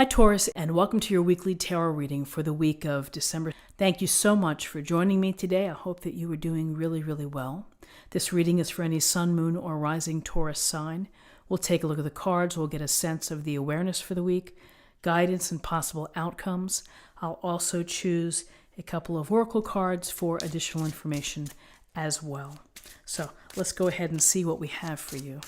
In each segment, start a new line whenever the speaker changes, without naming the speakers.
Hi Taurus, and welcome to your weekly tarot reading for the week of December. Thank you so much for joining me today. I hope that you are doing really, really well. This reading is for any sun, moon, or rising Taurus sign. We'll take a look at the cards. We'll get a sense of the awareness for the week, guidance, and possible outcomes. I'll also choose a couple of oracle cards for additional information as well. So let's go ahead and see what we have for you.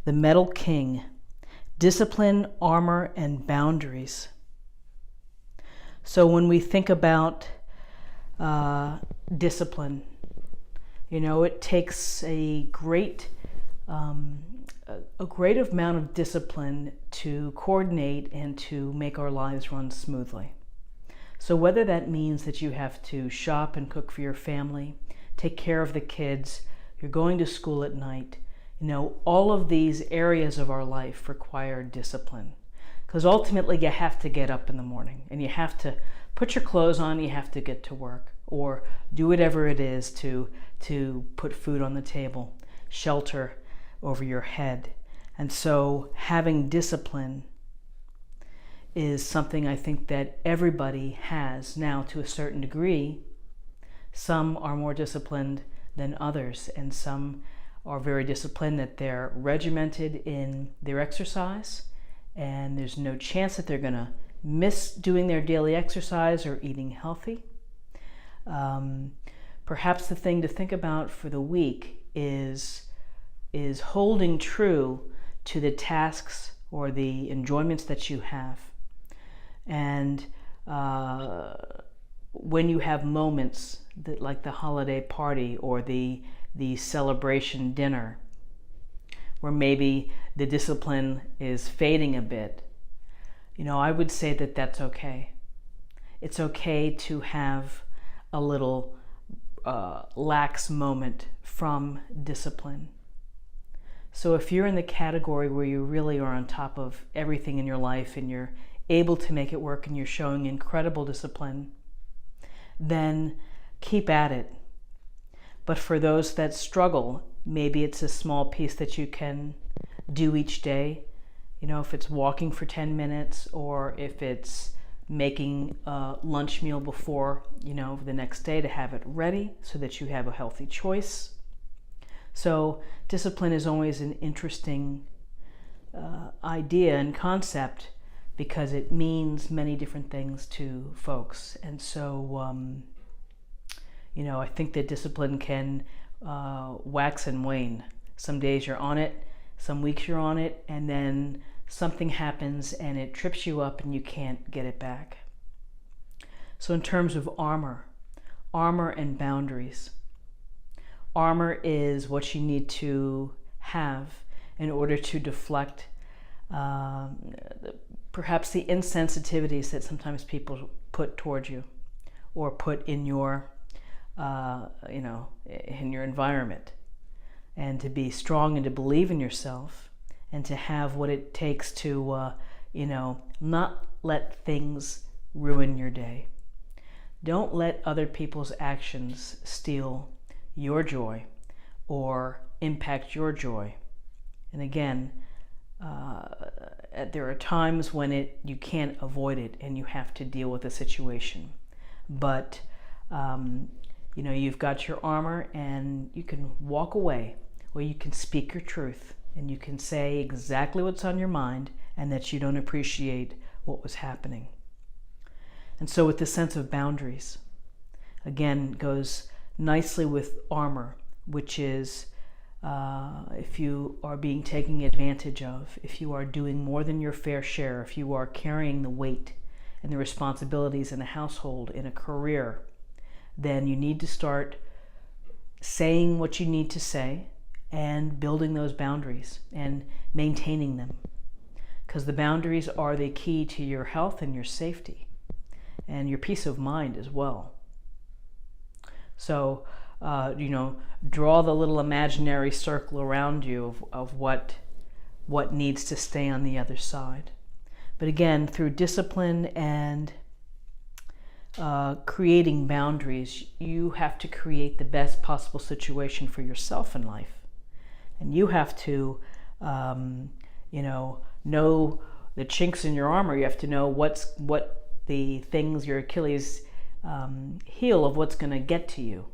The Metal King, discipline, armor, and boundaries. So when we think about discipline, it takes a great amount of discipline to coordinate and to make our lives run smoothly. So whether that means that you have to shop and cook for your family, take care of the kids, you're going to school at night, all of these areas of our life require discipline, because ultimately you have to get up in the morning and you have to put your clothes on, you have to get to work or do whatever it is to put food on the table, shelter over your head. And so having discipline is something I think that everybody has now to a certain degree. Some are more disciplined than others, and some are very disciplined that they're regimented in their exercise, and there's no chance that they're going to miss doing their daily exercise or eating healthy. Perhaps the thing to think about for the week is holding true to the tasks or the enjoyments that you have. And when you have moments that, like the holiday party or the celebration dinner, where maybe the discipline is fading a bit, I would say that that's okay. It's okay to have a little lax moment from discipline. So if you're in the category where you really are on top of everything in your life and you're able to make it work and you're showing incredible discipline, then keep at it. But for those that struggle, maybe it's a small piece that you can do each day. If it's walking for 10 minutes or if it's making a lunch meal before, the next day to have it ready so that you have a healthy choice. So discipline is always an interesting idea and concept because it means many different things to folks. And so, I think that discipline can wax and wane. Some days you're on it, some weeks you're on it, and then something happens and it trips you up and you can't get it back. So in terms of armor and boundaries, armor is what you need to have in order to deflect perhaps the insensitivities that sometimes people put towards you or put in your in your environment, and to be strong and to believe in yourself and to have what it takes to not let things ruin your day. Don't let other people's actions steal your joy or impact your joy. And again, there are times when you can't avoid it and you have to deal with the situation, but you've got your armor and you can walk away, or you can speak your truth and you can say exactly what's on your mind and that you don't appreciate what was happening. And so with the sense of boundaries, again, goes nicely with armor, which is if you are being taken advantage of, if you are doing more than your fair share, if you are carrying the weight and the responsibilities in a household, in a career, then you need to start saying what you need to say and building those boundaries and maintaining them, because the boundaries are the key to your health and your safety and your peace of mind as well. So draw the little imaginary circle around you of what needs to stay on the other side. But again, through discipline and creating boundaries, you have to create the best possible situation for yourself in life. And you have to know the chinks in your armor. You have to know what the things, your Achilles heel of what's going to get to you,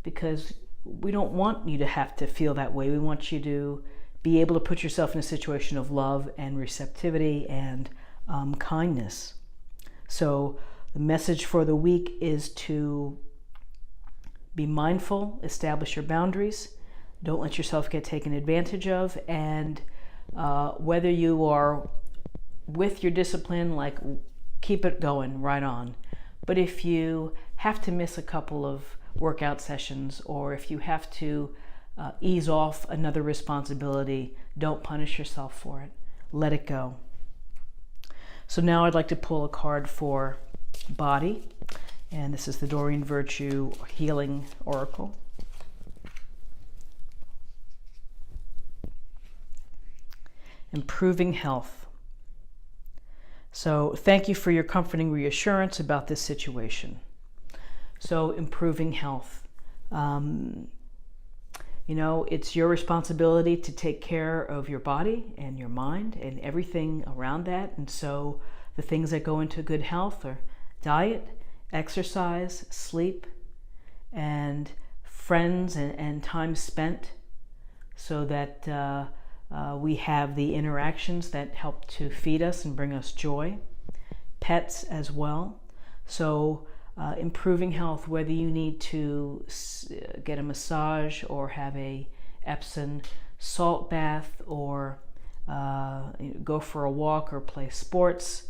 because we don't want you to have to feel that way. We want you to be able to put yourself in a situation of love and receptivity and kindness. So the message for the week is to be mindful, establish your boundaries, don't let yourself get taken advantage of, and whether you are with your discipline, like, keep it going right on. But if you have to miss a couple of workout sessions, or if you have to ease off another responsibility, don't punish yourself for it. Let it go. So now I'd like to pull a card for body, and this is the Doreen Virtue Healing Oracle. Improving health. So thank you for your comforting reassurance about this situation. So improving health. It's your responsibility to take care of your body and your mind and everything around that. And so the things that go into good health are diet, exercise, sleep, and friends and time spent, so that we have the interactions that help to feed us and bring us joy. Pets as well. So improving health, whether you need to get a massage or have a Epsom salt bath, or go for a walk or play sports,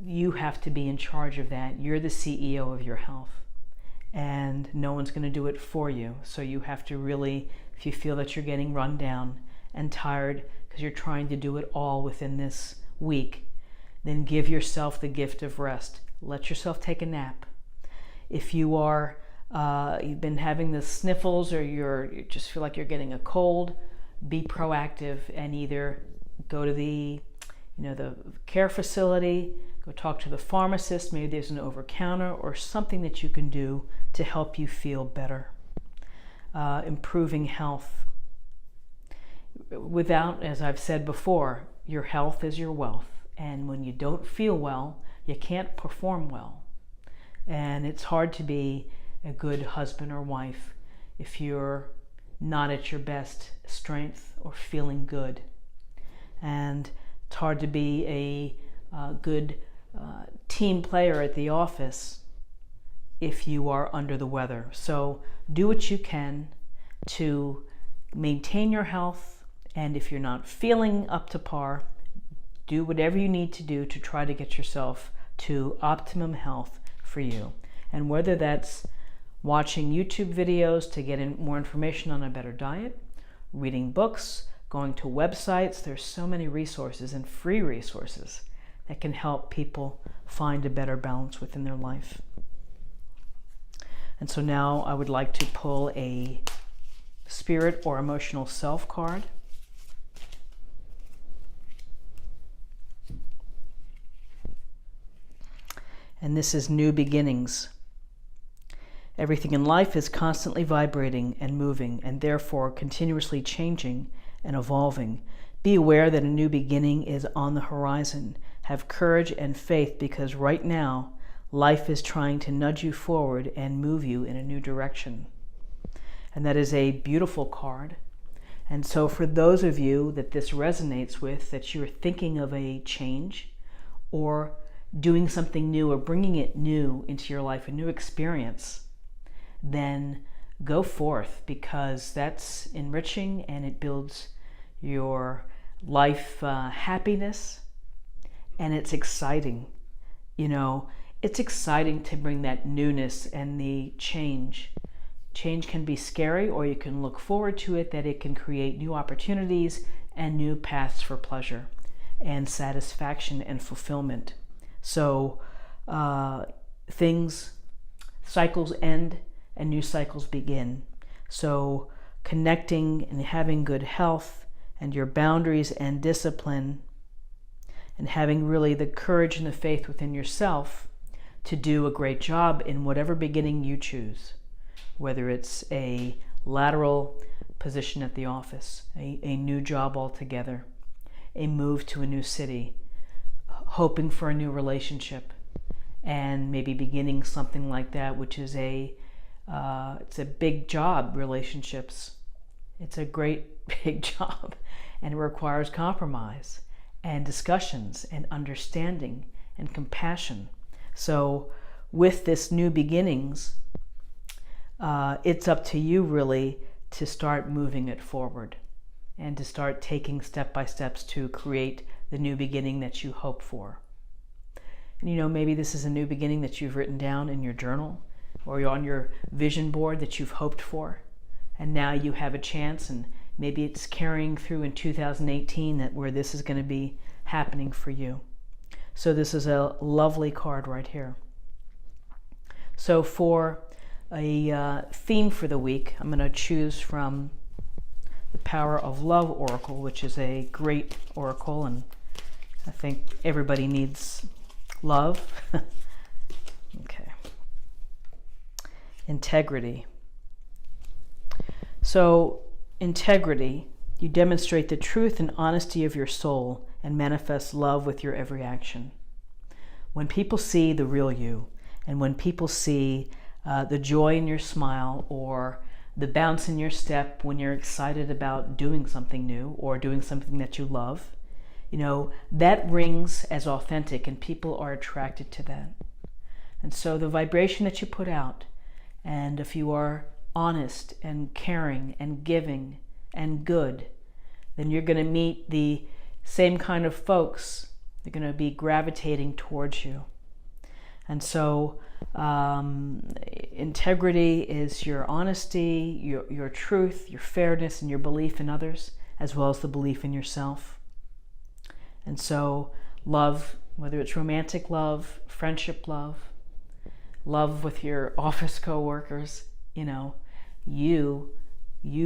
you have to be in charge of that. You're the CEO of your health, and no one's going to do it for you. So you have to really, if you feel that you're getting run down and tired because you're trying to do it all within this week, then give yourself the gift of rest. Let yourself take a nap. If you are you've been having the sniffles, or you just feel like you're getting a cold, be proactive and either go to the care facility, go talk to the pharmacist. Maybe there's an over-counter or something that you can do to help you feel better. Improving health. Without, as I've said before, your health is your wealth. And when you don't feel well, you can't perform well. And it's hard to be a good husband or wife if you're not at your best strength or feeling good. And it's hard to be a good team player at the office if you are under the weather. So do what you can to maintain your health, and if you're not feeling up to par, do whatever you need to do to try to get yourself to optimum health for you. And whether that's watching YouTube videos to get more information on a better diet, reading books, going to websites, there's so many resources and free resources that can help people find a better balance within their life. And so now I would like to pull a spirit or emotional self card. And this is new beginnings. Everything in life is constantly vibrating and moving, and therefore continuously changing and evolving. Be aware that a new beginning is on the horizon. Have courage and faith, because right now, life is trying to nudge you forward and move you in a new direction. And that is a beautiful card. And so for those of you that this resonates with, that you're thinking of a change or doing something new or bringing it new into your life, a new experience, then go forth, because that's enriching and it builds your life happiness, and it's exciting. It's exciting to bring that newness and the change. Change can be scary, or you can look forward to it, that it can create new opportunities and new paths for pleasure and satisfaction and fulfillment. So cycles end and new cycles begin. So connecting and having good health and your boundaries and discipline, and having really the courage and the faith within yourself to do a great job in whatever beginning you choose, whether it's a lateral position at the office, a new job altogether, a move to a new city, hoping for a new relationship, and maybe beginning something like that, which is it's a big job. Relationships, it's a great big job, and it requires compromise and discussions and understanding and compassion. So with this new beginnings, it's up to you really to start moving it forward and to start taking step-by steps to create the new beginning that you hope for. And maybe this is a new beginning that you've written down in your journal or you're on your vision board that you've hoped for, and now you have a chance, and maybe it's carrying through in 2018 where this is going to be happening for you. So this is a lovely card right here. So for a theme for the week, I'm going to choose from the Power of Love Oracle, which is a great oracle, and I think everybody needs love. Okay. Integrity. So, integrity, you demonstrate the truth and honesty of your soul and manifest love with your every action. When people see the real you, and when people see the joy in your smile or the bounce in your step when you're excited about doing something new or doing something that you love, that rings as authentic, and people are attracted to that. And so the vibration that you put out, and if you are honest and caring and giving and good, then you're going to meet the same kind of folks. They're going to be gravitating towards you. And so integrity is your honesty, your truth, your fairness, and your belief in others, as well as the belief in yourself. And so love, whether it's romantic love, friendship love, love with your office coworkers, you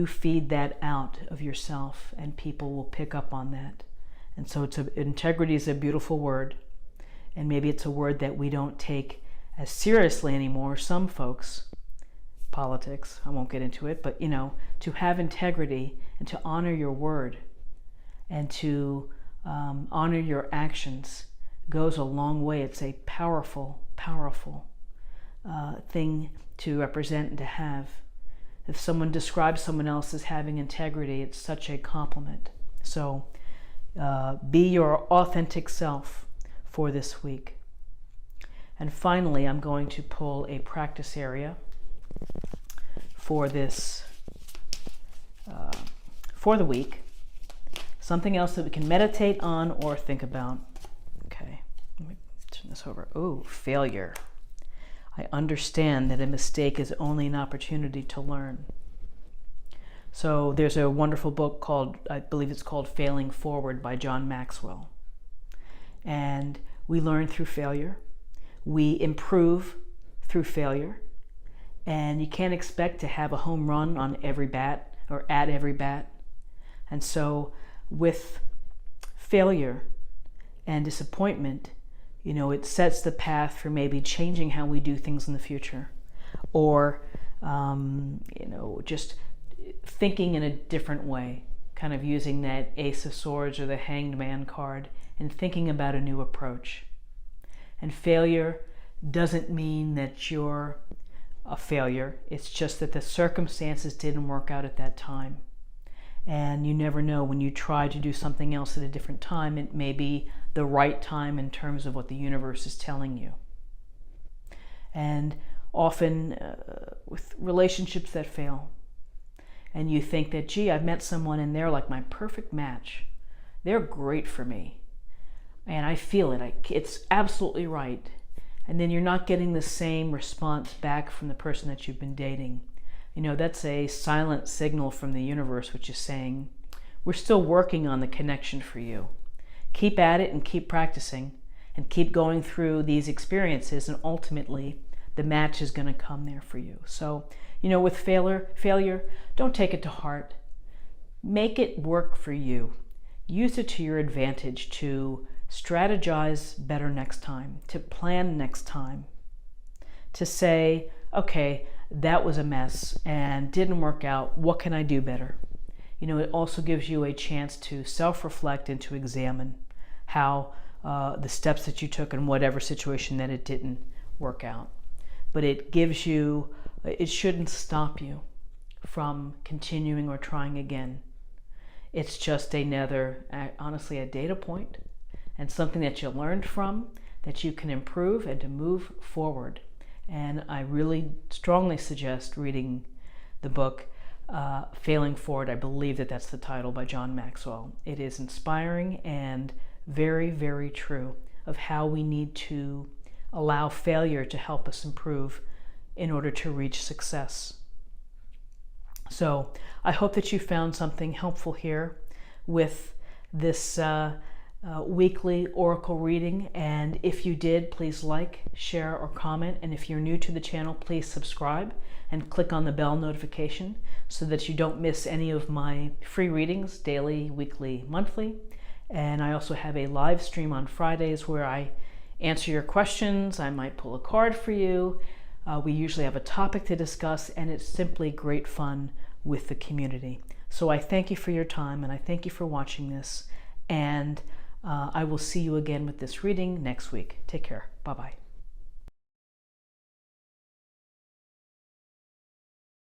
feed that out of yourself, and people will pick up on that. And so integrity is a beautiful word, and maybe it's a word that we don't take as seriously anymore. Some folks, politics, I won't get into it, but to have integrity and to honor your word and to honor your actions goes a long way. It's a powerful, powerful thing to represent and to have. If someone describes someone else as having integrity, it's such a compliment. So be your authentic self for this week. And finally, I'm going to pull a practice area for this, for the week. Something else that we can meditate on or think about. Okay, let me turn this over. Oh, failure. I understand that a mistake is only an opportunity to learn. So there's a wonderful book called, I believe it's called Failing Forward by John Maxwell. And we learn through failure. We improve through failure. And you can't expect to have a home run on every bat or at every bat. And so with failure and disappointment, it sets the path for maybe changing how we do things in the future, or just thinking in a different way, kind of using that Ace of Swords or the Hanged Man card and thinking about a new approach. And failure doesn't mean that you're a failure. It's just that the circumstances didn't work out at that time. And you never know, when you try to do something else at a different time, it may be the right time in terms of what the universe is telling you. And often with relationships that fail, and you think that, gee, I've met someone and they're like my perfect match. They're great for me. And I feel it. It's absolutely right. And then you're not getting the same response back from the person that you've been dating. That's a silent signal from the universe, which is saying, we're still working on the connection for you. Keep at it and keep practicing and keep going through these experiences, and ultimately the match is going to come there for you. So, with failure, don't take it to heart. Make it work for you. Use it to your advantage to strategize better next time, to plan next time, to say, okay, that was a mess and didn't work out. What can I do better? it also gives you a chance to self-reflect and to examine how the steps that you took in whatever situation that it didn't work out. But it shouldn't stop you from continuing or trying again. It's just honestly, a data point and something that you learned from, that you can improve and to move forward. And I really strongly suggest reading the book Failing Forward. I believe that's the title, by John Maxwell. It is inspiring and very, very true of how we need to allow failure to help us improve in order to reach success. So I hope that you found something helpful here with this weekly oracle reading. And if you did, please like, share, or comment. And if you're new to the channel, please subscribe and click on the bell notification so that you don't miss any of my free readings, daily, weekly, monthly. And I also have a live stream on Fridays where I answer your questions. I might pull a card for you. We usually have a topic to discuss, and it's simply great fun with the community. So I thank you for your time, and I thank you for watching this. And I will see you again with this reading next week. Take care. Bye-bye.